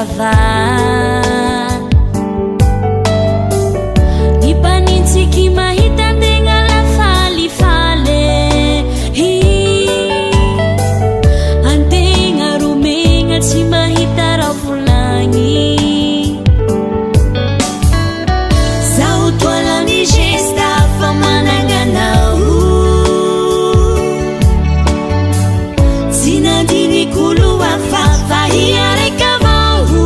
mazava ny mpanintsiky mahita antegna lafalifaly antegna romegna tsy mahita raha volagny zaho toalany gesta fa mananganao tsy nandiniko fa fahiareka avao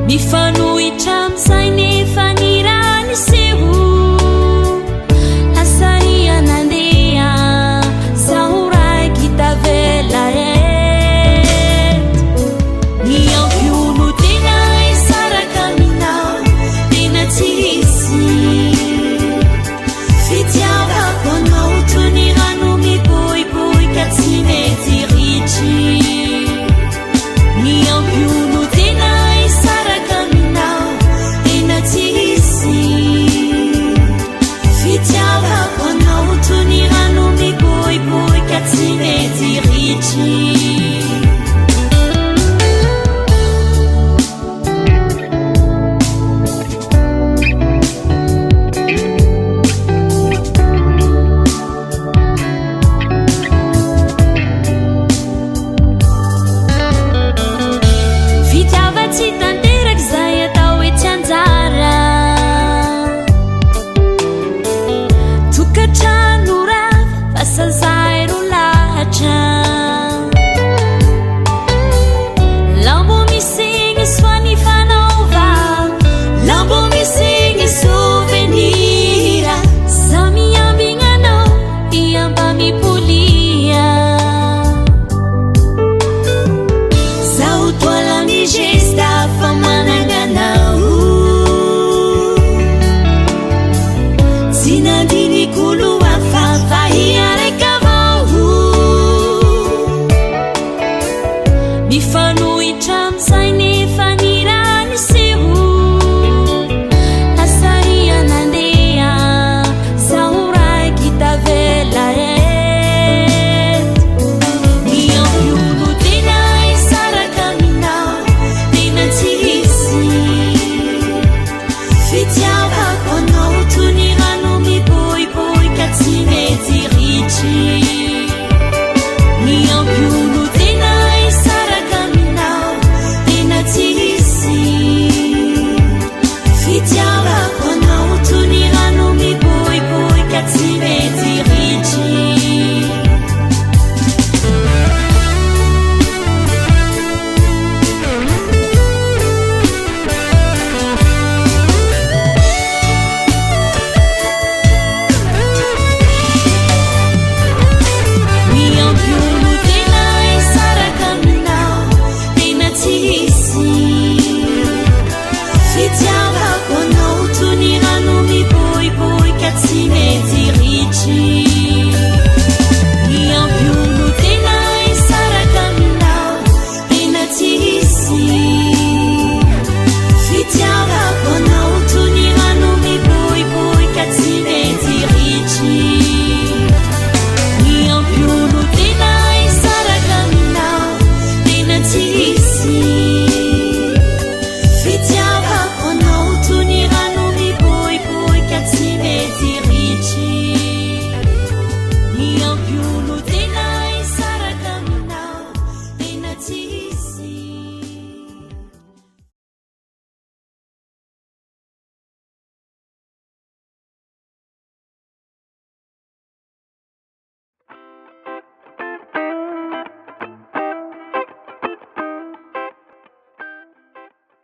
mifanohitra am'izay nefa ny raha niseho lasaria nandeha zaho raiky tavela ny ampiono tena isaraka aminao tena tsy hisy fitiavako anao toy ny rano miboiboika tsy mety ritry ny ampiono tena isaraka aminao tena tsy hisy fitiavako anao toy ny rano miboiboika tsy mety ritry mifanohitra am'izay nefa ny raha niseho lasaria nandeha zaho raiky tavela ny ampiono tena isaraka aminao tena tsy hisy fitiavako anao toy ny rano miboiboika tsy mety ritry ny ampiono